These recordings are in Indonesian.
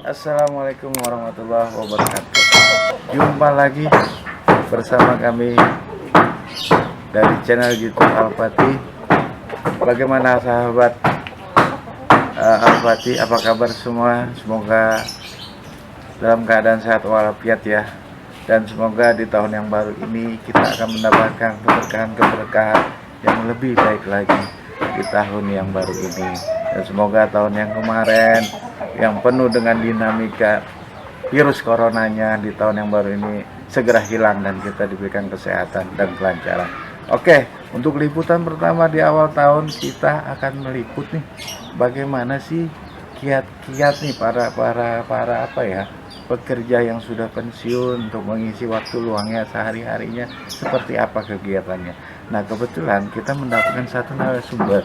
Assalamualaikum warahmatullahi wabarakatuh. Jumpa lagi bersama kami dari channel YouTube Al-Fatih. Bagaimana sahabat Al-Fatih? Apa kabar semua? Semoga dalam keadaan sehat walafiat ya. Dan semoga di tahun yang baru ini kita akan mendapatkan keberkahan-keberkahan yang lebih baik lagi di tahun yang baru ini. Dan semoga tahun yang kemarin yang penuh dengan dinamika virus coronanya di tahun yang baru ini segera hilang dan kita diberikan kesehatan dan kelancaran. Oke, untuk liputan pertama di awal tahun kita akan meliput nih bagaimana sih kiat-kiat nih para apa ya, pekerja yang sudah pensiun untuk mengisi waktu luangnya sehari-harinya, seperti apa kegiatannya. Nah, kebetulan kita mendapatkan satu narasumber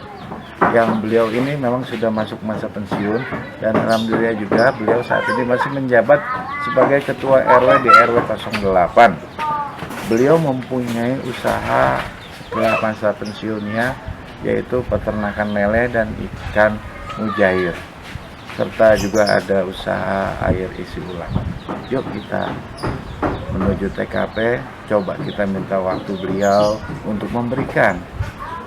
yang beliau ini memang sudah masuk masa pensiun, dan alhamdulillah juga beliau saat ini masih menjabat sebagai ketua RW di RW 08. Beliau mempunyai usaha setelah masa pensiunnya, yaitu peternakan lele dan ikan mujair, serta juga ada usaha air isi ulang. Yuk kita menuju TKP, coba kita minta waktu beliau untuk memberikan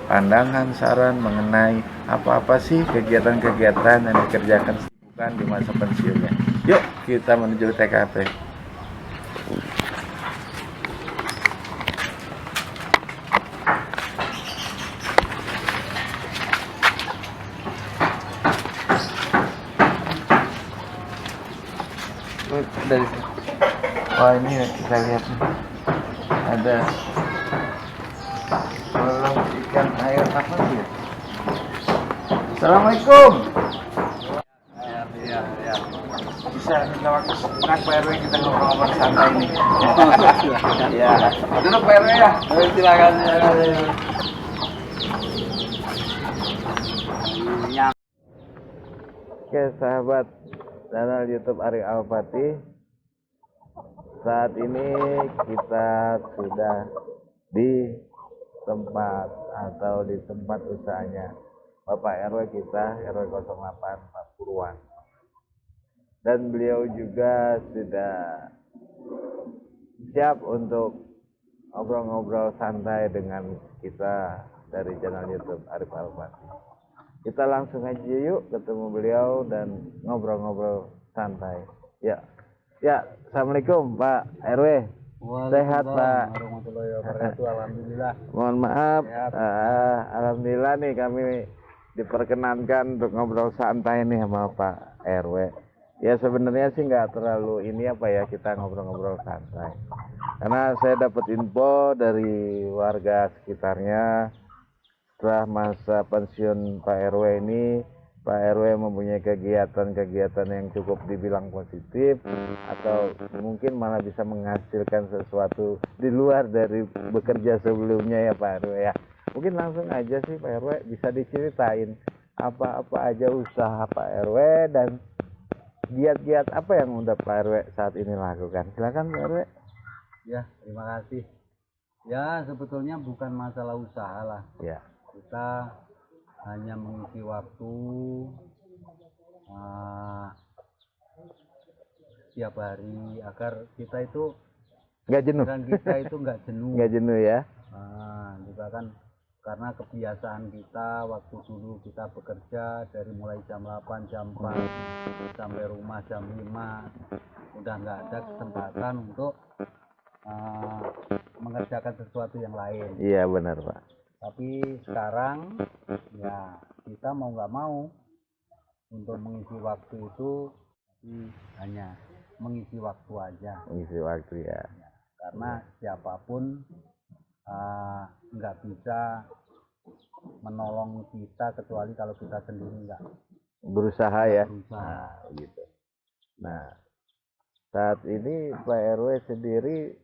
pandangan, saran mengenai apa-apa sih kegiatan-kegiatan yang dikerjakan bukan di masa pensiunnya. Yuk kita menuju TKP. Dari wah, ini kita lihat nih, ada kolam ikan air apa sih ya? Assalamualaikum. Ya. Bisa minta waktu sebentar Pak RW, kita ngobrol-ngobrol santai nih. Ya, duduk Pak RW ya. Silakan. Oke sahabat channel YouTube Ari Al-Fatih, saat ini kita sudah di tempat usahanya Bapak RW kita, RW 08 Pak Purwan, dan beliau juga sudah siap untuk ngobrol-ngobrol santai dengan kita dari channel YouTube Arif Al-Fatih. Kita langsung aja yuk ketemu beliau dan ngobrol-ngobrol santai. Ya, Assalamualaikum Pak RW. Sehat Pak? Warahmatullahi wabarakatuh. Alhamdulillah. Mohon maaf, alhamdulillah nih kami diperkenankan untuk ngobrol santai nih sama Pak RW. Ya sebenarnya sih nggak terlalu ini apa ya, kita ngobrol-ngobrol santai. Karena saya dapat info dari warga sekitarnya, setelah masa pensiun Pak RW ini, Pak RW mempunyai kegiatan-kegiatan yang cukup dibilang positif, atau mungkin malah bisa menghasilkan sesuatu di luar dari bekerja sebelumnya ya Pak RW ya. Mungkin langsung aja sih Pak RW bisa diceritain apa-apa aja usaha Pak RW dan giat-giat apa yang udah Pak RW saat ini lakukan. Silakan Pak RW. Ya, terima kasih. Ya, sebetulnya bukan masalah usaha lah. Ya. Kita hanya mengisi waktu setiap hari agar kita itu nggak jenuh. Nggak jenuh. Nggak jenuh ya. Juga kan karena kebiasaan kita waktu dulu kita bekerja dari mulai jam 8, jam 4 sampai rumah jam 5, udah nggak ada kesempatan untuk mengerjakan sesuatu yang lain. Iya benar Pak. Tapi sekarang ya kita mau nggak mau untuk mengisi waktu itu hanya mengisi waktu aja. Mengisi waktu ya. Karena siapapun nggak bisa menolong kita kecuali kalau kita sendiri nggak berusaha ya. Berusaha. Gitu. Nah, saat ini Pak RW sendiri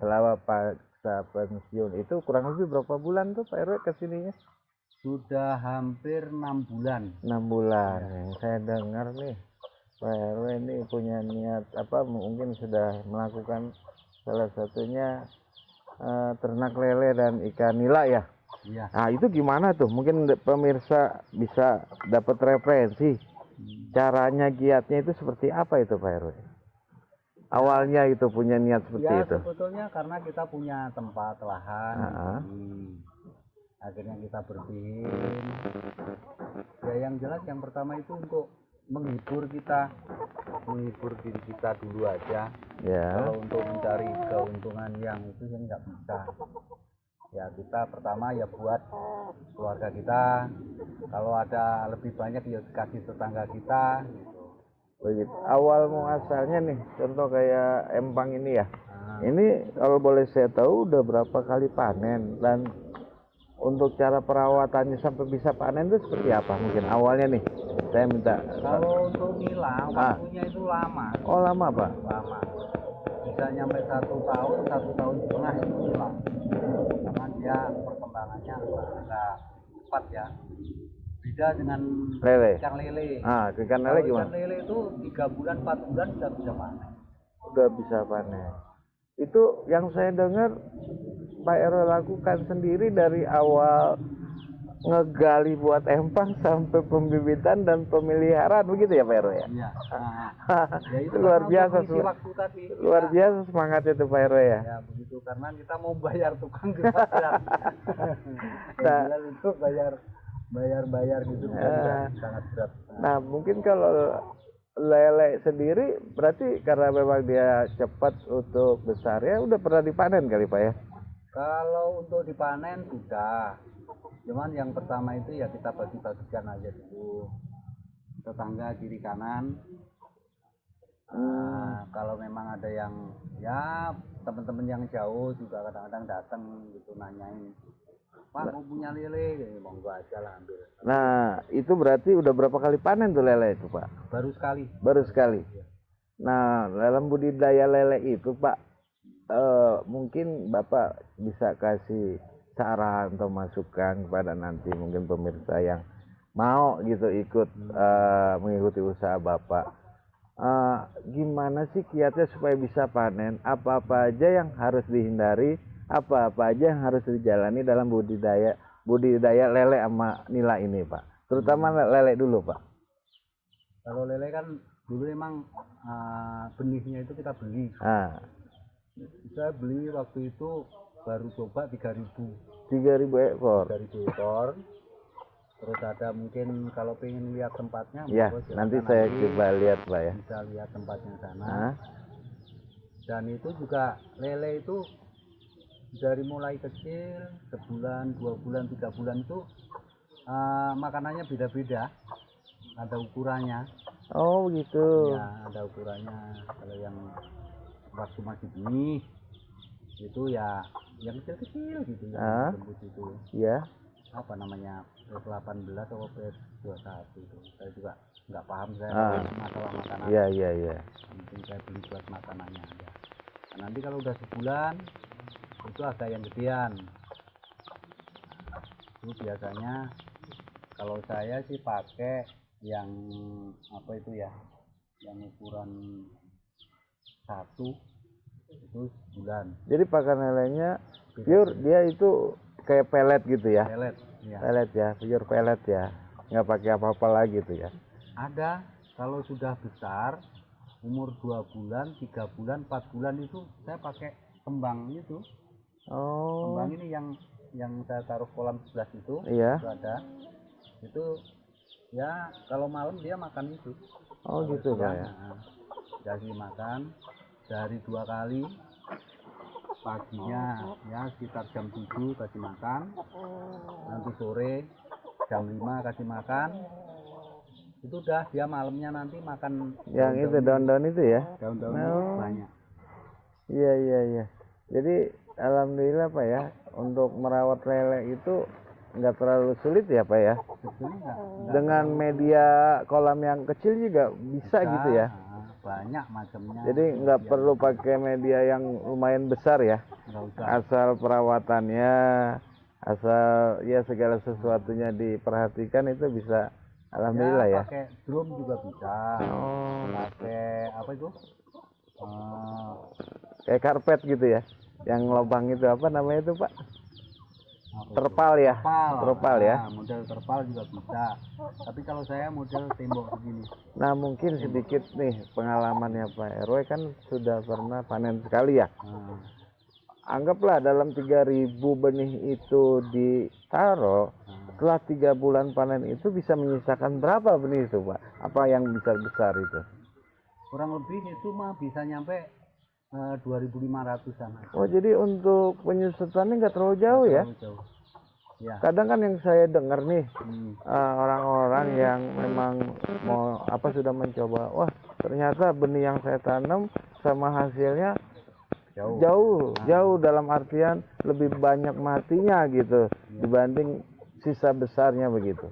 selama pasca pensiun itu kurang lebih berapa bulan tuh Pak RW kesininya? Sudah hampir 6 bulan. 6 bulan. Ya. Yang saya dengar nih Pak RW ini punya niat apa, mungkin sudah melakukan salah satunya ternak lele dan ikan nila ya. Iya. Nah itu gimana tuh? Mungkin pemirsa bisa dapat referensi Caranya giatnya itu seperti apa itu Pak RW? Awalnya itu punya niat seperti Ya itu. sebetulnya karena kita punya tempat lahan, akhirnya kita bersihin. Ya yang jelas yang pertama itu untuk menghibur diri kita dulu aja. Ya. Kalau untuk mencari keuntungan yang itu yang nggak bisa. Ya kita pertama ya buat keluarga kita. Kalau ada lebih banyak ya kasih tetangga kita. Gitu. Begitu. Awal muasalnya nih, contoh kayak empang ini ya. Ini kalau boleh saya tahu udah berapa kali panen, dan untuk cara perawatannya sampai bisa panen itu seperti apa? Mungkin awalnya nih, saya minta. Kalau untuk nilang waktunya itu lama. Oh lama Pak? Lama. Bisa nyampe 1 tahun setengah itu nilang. Karena dia perkembangannya agak cepat ya. Beda dengan Lele. ikan lele. Ikan lele gimana? Ikan lele itu 3 bulan 4 bulan sudah bisa panen. Udah bisa panen. Itu yang saya dengar Pak RW lakukan sendiri dari awal ngegali buat empang sampai pembibitan dan pemeliharaan, begitu ya Pak RW ya? Iya. Ya itu luar biasa waktu tadi. Luar biasa semangatnya itu Pak RW ya. Ya begitu, karena kita mau bayar tukang kita berat. Nah, itu bayar gitu sangat berat. Nah mungkin kalau lele sendiri berarti karena memang dia cepat untuk besar ya, udah pernah dipanen kali Pak ya? Kalau untuk dipanen sudah, cuman yang pertama itu ya kita bagi-bagikan aja dulu tetangga kiri kanan. Kalau memang ada yang ya teman-teman yang jauh juga kadang-kadang datang gitu nanyain, Pak mau punya lele, monggo aja lah ambil. Nah itu berarti udah berapa kali panen tuh lele itu Pak? Baru sekali. Baru sekali. Nah dalam budidaya lele itu Pak, mungkin Bapak bisa kasih saran atau masukan kepada nanti mungkin pemirsa yang mau gitu ikut mengikuti usaha Bapak. Gimana sih kiatnya supaya bisa panen? Apa-apa aja yang harus dihindari? Apa-apa aja yang harus dijalani dalam budidaya lele sama nila ini Pak? Terutama lele dulu Pak. Kalau lele kan dulu emang benihnya itu kita beli. Saya beli waktu itu baru coba 3.000 ekor. 3.000 ekor. Terus ada mungkin kalau pengen lihat tempatnya, ya nanti saya coba lihat Pak ya. Bisa lihat tempatnya sana. Dan itu juga lele itu dari mulai kecil, sebulan, 2 bulan, 3 bulan itu makanannya beda-beda, ada ukurannya. Oh gitu. Ya ada ukurannya. Kalau yang waktu masih benih itu ya yang kecil-kecil gitu ya, lembut itu. Ya. Apa namanya, PS18 atau PS21 itu saya juga nggak paham saya masalah makanan. Iya. Mungkin saya beli buat makanannya aja. Nah, nanti kalau udah sebulan itu ada yang gedean. Itu biasanya kalau saya sih pakai yang apa itu ya, yang ukuran 1 itu sebulan. Jadi pakan lelenya pure, dia itu kayak pelet gitu ya? Pelet, ya. Pelet ya, pure pelet ya, nggak pakai apa-apa lagi tuh ya? Ada, kalau sudah besar, umur 2 bulan, 3 bulan, 4 bulan itu saya pakai kembang itu. Kembang ini yang saya taruh kolam 11 itu, iya. Itu ada. Itu ya kalau malam dia makan itu. Oh kalau gitu Pak ya? Jadi makan dari 2 kali. Paginya ya sekitar jam 7 kasih makan, nanti sore jam 5 kasih makan. Itu udah dia malamnya nanti makan yang itu daun-daun itu ya, daun-daun banyak. Iya. Jadi alhamdulillah Pak ya, untuk merawat lele itu nggak terlalu sulit ya Pak ya? Enggak dengan media kolam yang kecil juga bisa gitu ya? Banyak macamnya. Jadi nggak perlu pakai media yang lumayan besar ya? Asal perawatannya, asal ya segala sesuatunya diperhatikan itu bisa, alhamdulillah ya. Pakai drum juga bisa. Pakai apa itu? Kayak karpet gitu ya? Yang lubang itu apa namanya itu Pak? terpal ya, terpal ya. Nah, model terpal juga bisa, tapi kalau saya model tembok begini. Nah mungkin sedikit nih pengalamannya Pak RW kan sudah pernah panen sekali ya. Nah, Anggaplah dalam 3.000 benih itu ditaruh, setelah 3 bulan panen itu bisa menyisakan berapa benih itu Pak? Apa yang besar-besar itu? kurang lebih itu mah bisa nyampe 2.500-an. Oh jadi untuk penyusutannya nggak terlalu jauh ya? Terlalu jauh. Ya. Kadang kan yang saya dengar nih Hmm. orang-orang yang memang mau sudah mencoba, wah ternyata benih yang saya tanam sama hasilnya jauh dalam artian lebih banyak matinya gitu dibanding sisa besarnya begitu.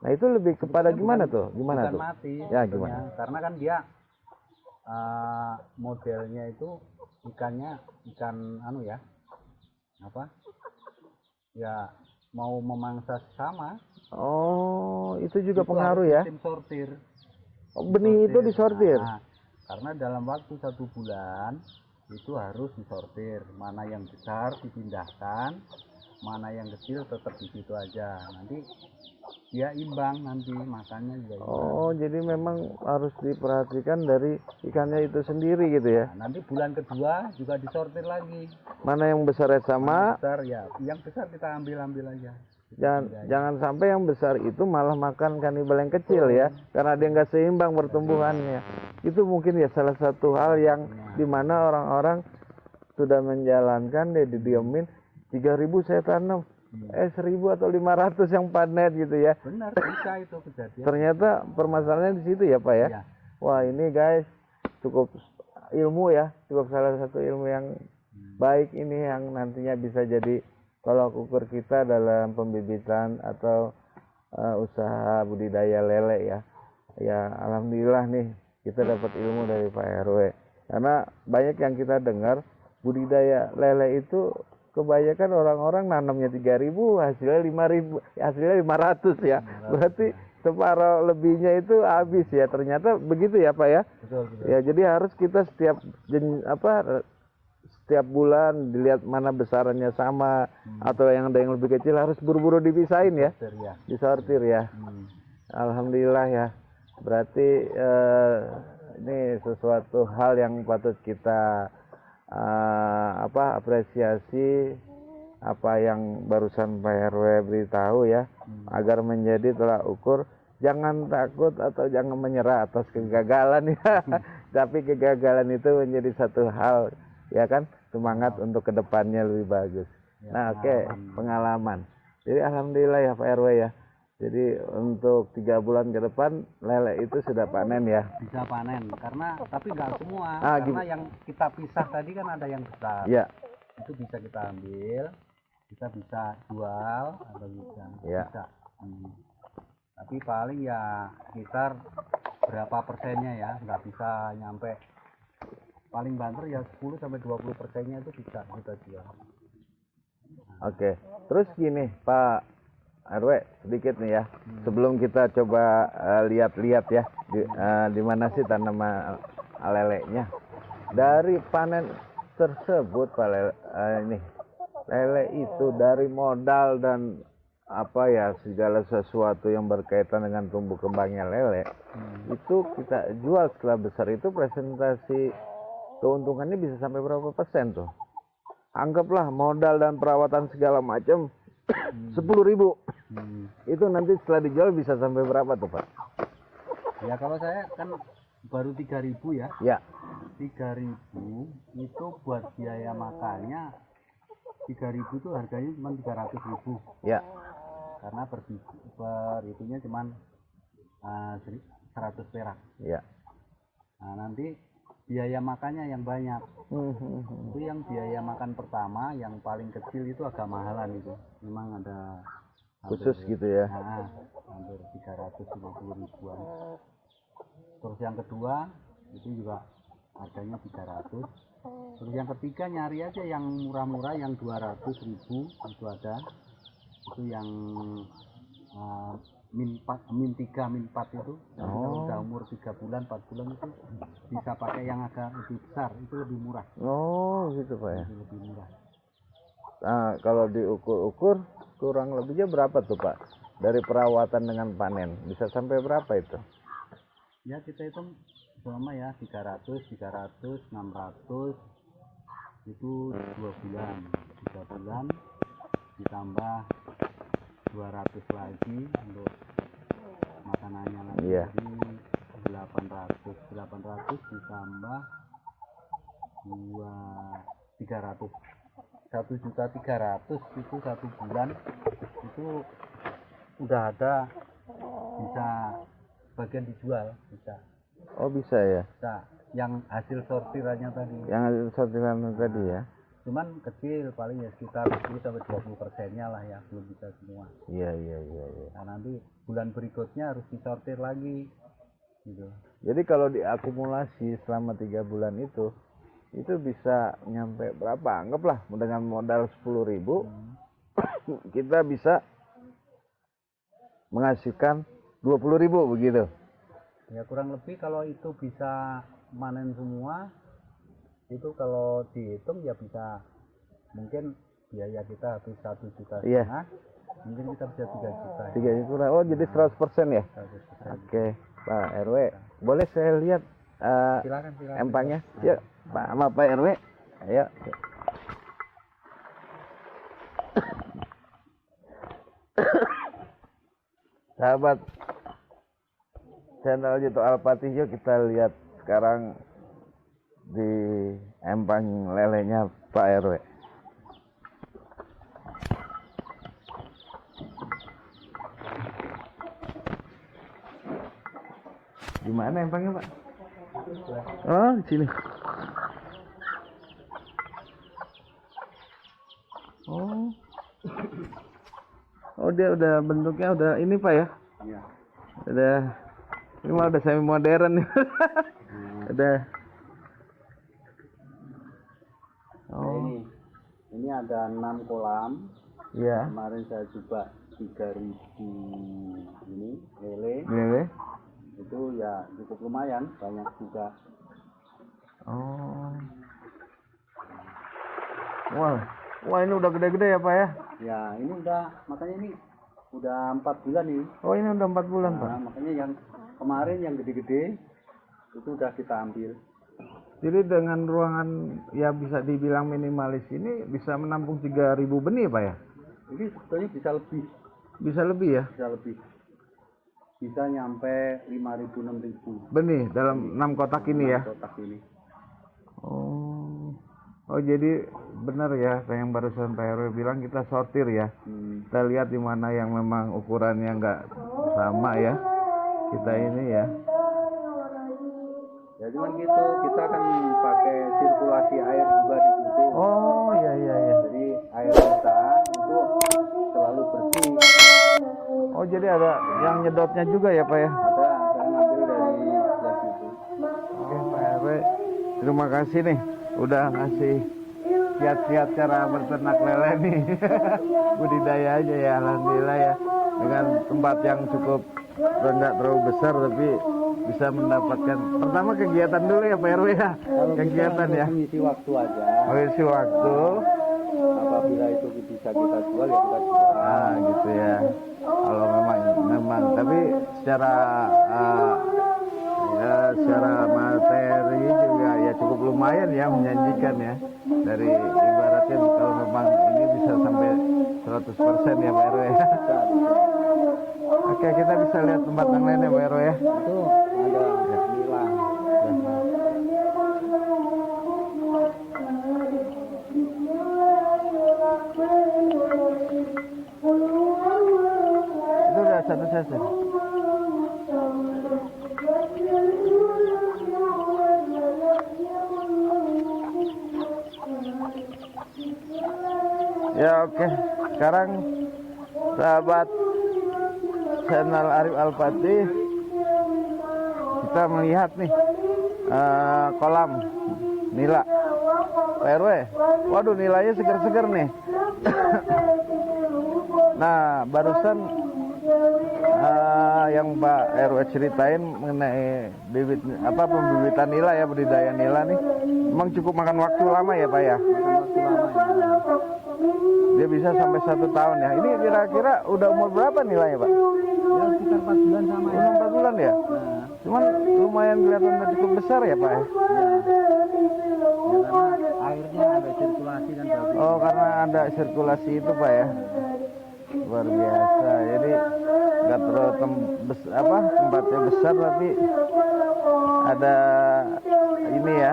Nah itu lebih kepada gimana tuh? Gimana bukan tuh? Mati, Ya sebetulnya. gimana? Karena kan dia modelnya itu ikannya ikan anu ya, apa? Ya mau memangsa sama. Oh itu juga Itu pengaruh harus ya? sistem sortir. Oh, benih itu disortir? Nah, karena dalam waktu 1 bulan itu harus disortir, mana yang besar dipindahkan, mana yang kecil tetap di situ aja. Nanti dia imbang, nanti makannya juga imbang. Oh jadi memang harus diperhatikan dari ikannya itu sendiri gitu ya? Nah, nanti bulan kedua juga disortir lagi. Mana yang besarnya sama? Mana besar ya, yang besar kita ambil aja. Jangan sampai yang besar itu malah makan kanibal yang kecil ya, karena dia nggak seimbang pertumbuhannya. Itu mungkin ya salah satu hal yang dimana orang-orang sudah menjalankan dia didiemin 3.000 saya tanam 1.000 atau 500 yang panen gitu ya. Benar, bisa itu kejadian. Ternyata permasalahannya di situ ya Pak ya. Iya. Wah ini guys cukup ilmu ya, cukup salah satu ilmu yang baik ini yang nantinya bisa jadi tolak ukur kita dalam pembibitan atau usaha budidaya lele ya. Ya alhamdulillah nih kita dapat ilmu dari Pak RW. Karena banyak yang kita dengar budidaya lele itu kebanyakan orang-orang nanamnya 3.000 hasilnya 5.000, hasilnya 500 ya. Berarti separuh lebihnya itu habis ya. Ternyata begitu ya Pak ya. Betul. Ya jadi harus kita setiap bulan dilihat mana besarannya sama atau yang ada yang lebih kecil harus buru-buru dipisahin ya. Disortir ya. Alhamdulillah ya. Berarti ini sesuatu hal yang patut kita apresiasi apa yang barusan Pak RW beritahu ya, agar menjadi tolak ukur. Jangan takut atau jangan menyerah atas kegagalan ya. Tapi kegagalan itu menjadi satu hal ya kan, semangat untuk kedepannya lebih bagus. Nah oke, pengalaman. Jadi alhamdulillah ya Pak RW ya. Jadi untuk 3 bulan ke depan lele itu sudah panen ya. Bisa panen, tapi nggak semua. Karena gitu. yang kita pisah tadi kan ada yang besar. Ya. Itu bisa kita ambil, kita bisa jual atau bisa. Ya. Bisa. Tapi paling ya sekitar berapa persennya ya, nggak bisa nyampe. Paling banter ya 10-20%-nya itu bisa kita jual. Oke. Terus gini Pak RW sedikit nih ya, sebelum kita coba lihat-lihat ya di mana sih tanaman lelenya. Dari panen tersebut Pak lele itu dari modal dan segala sesuatu yang berkaitan dengan tumbuh kembangnya lele itu kita jual setelah besar itu presentasi keuntungannya bisa sampai berapa persen tuh? Anggaplah modal dan perawatan segala macam 10.000. Itu nanti setelah dijual bisa sampai berapa tuh Pak? Ya kalau saya kan baru 3.000 ya. Ya. 3.000 itu buat biaya makannya 3.000 itu harganya cuma 300.000. Ya. Karena per itunya cuma 100 perak. Ya. Nah nanti biaya makannya yang banyak. Itu yang biaya makan pertama yang paling kecil itu agak mahalan itu. Memang ada khusus gitu ya. Hampir 350 ribuan. Terus yang kedua itu juga harganya 300. Terus yang ketiga nyari aja yang murah-murah yang 200.000 itu ada. Itu yang min 3 min 4 itu. Kalau udah umur 3 bulan 4 bulan itu bisa pakai yang agak lebih besar, itu lebih murah. Oh gitu Pak ya. Itu lebih murah. Nah, kalau diukur-ukur kurang lebihnya berapa tuh Pak? Dari perawatan dengan panen bisa sampai berapa itu? Ya kita hitung selama ya 300, 600 itu 2 bulan, 3 bulan ditambah 200 lagi untuk makanannya lagi. Iya. Jadi 800 ditambah 300, 1.300.000 itu 1 bulan itu udah ada, bisa bagian dijual, bisa. Oh bisa ya? Bisa yang hasil sortirannya tadi. Yang hasil sortiran tadi ya? Cuman kecil, paling ya sekitar 10-20%-nya lah ya, belum bisa semua. Iya. Nah nanti bulan berikutnya harus disortir lagi gitu. Jadi kalau diakumulasi selama 3 bulan itu bisa nyampe berapa? Anggaplah dengan modal 10.000 kita bisa menghasilkan 20.000 begitu. Ya kurang lebih kalau itu bisa manen semua itu kalau dihitung ya bisa, mungkin biaya kita habis 1,5 juta, mungkin kita bisa 3 juta. 3 juta. Oh jadi 100% ya? 100%. Oke Pak RW, boleh saya lihat Silakan. empangnya? Yuk Pak sama Pak RW, ayo. Sahabat channel YouTube Al-Fatih, yuk kita lihat sekarang di empang lelenya Pak RW. Gimana empangnya Pak? Oh di sini. Oh dia udah bentuknya udah ini Pak ya? Iya. Udah, ini mah udah semi modern nih. Udah. Oh. Ini ada 6 kolam. Iya. Kemarin saya coba 3.000 ini lele. Lele. Itu ya cukup lumayan, banyak juga. Oh. Wah ini udah gede-gede ya Pak ya? Ya ini udah, makanya ini udah 4 bulan nih. Oh ini udah 4 bulan Pak. Makanya yang kemarin yang gede-gede itu udah kita ambil. Jadi dengan ruangan ya bisa dibilang minimalis ini bisa menampung 3.000 benih Pak ya? Ini sebetulnya bisa lebih. Bisa lebih ya? Bisa lebih. Bisa nyampe 5.000, 6.000 benih dalam 6 kotak ini ya? Kotak ini. Oh jadi benar ya kayak yang barusan Pak RW bilang, kita sortir ya. Kita lihat di mana yang memang ukurannya nggak sama ya. Kita ini ya. Ya cuman gitu, kita akan pakai sirkulasi air juga di situ. Oh iya. Jadi air kita itu selalu bersih. Oh jadi ada yang nyedotnya juga ya Pak ya? Ada, saya ngambil dari sebelah situ. Oke Pak RW, terima kasih nih udah ngasih kiat-kiat cara berternak lele nih. Budidaya aja ya, alhamdulillah ya, dengan tempat yang cukup nggak terlalu besar tapi bisa mendapatkan pertama kegiatan dulu ya Pak RW ya. Kegiatan ya, Mengisi waktu aja. mengisi waktu. Apabila itu bisa kita jual ya kita jual. Gitu ya. Kalau memang tapi secara secara materi juga ya cukup lumayan ya, menjanjikan ya. Dari ibaratnya kalau memang ini bisa sampai 100% ya Pak RW ya. Oke, kita bisa lihat tempat yang lain ya Pak RW ya. Itu ada nila. Itu udah satu sesi. Ya oke. Sekarang sahabat channel Arif Al-Fatih, kita melihat nih kolam nila Pak RW. Waduh, nilainya seger-seger nih. Nah barusan yang Pak RW ceritain mengenai bibit apa pembibitan nila ya, budidaya nila nih, memang cukup makan waktu lama ya Pak ya? Makan waktu lama ya. Dia bisa sampai 1 tahun ya. Ini kira-kira udah umur berapa nilainya Pak? Ya sekitar 4 bulan sama ya. 4 bulan ya? Nah, Cuman lumayan kelihatan cukup besar ya Pak ya? ya. Ya karena airnya ada sirkulasi dan bagus. Oh, karena ada sirkulasi itu Pak ya? Luar biasa. Jadi nggak terlalu tempatnya besar tapi ada ini ya,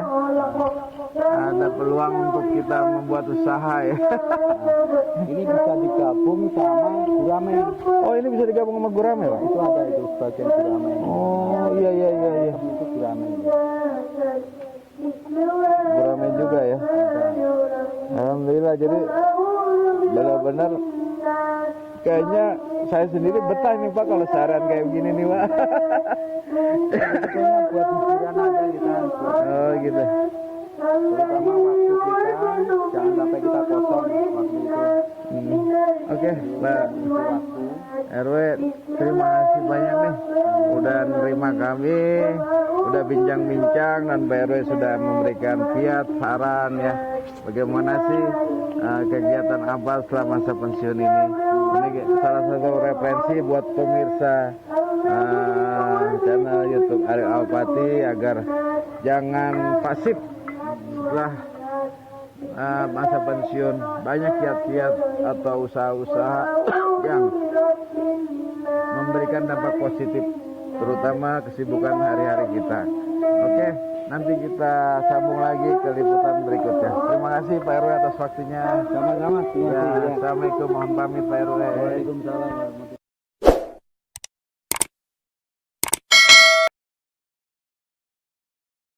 ada peluang untuk kita membuat usaha ya. Ini bisa digabung sama gurame. Oh, ini bisa digabung sama gurame Pak? Itu ada itu sebagian gurame. Oh iya iya iya iya. Itu gurame. Gurame juga ya. Alhamdulillah, jadi benar-benar kayaknya saya sendiri betah nih Pak kalau seharian kayak begini nih Pak. Sebetulnya buat hiburan aja kita. Oh gitu. Terutama waktu kita jangan sampai kita kosong waktu itu. Oke, Pak Itu waktu. RW, terima kasih banyak nih udah nerima kami, udah bincang-bincang, dan Pak RW sudah memberikan kiat saran ya bagaimana sih kegiatan Abah setelah masa pensiun ini. Ini salah satu referensi buat pemirsa channel YouTube Ariel Alpati agar jangan pasif setelah masa pensiun. Banyak kiat-kiat atau usaha-usaha yang memberikan dampak positif, terutama kesibukan hari-hari kita. Oke, nanti kita sambung lagi ke liputan berikutnya. Terima kasih Pak RW atas waktunya. Sama-sama. Ya, assalamualaikum, mohon pamit Pak RW. Waalaikumsalam warahmatullahi wabarakatuh.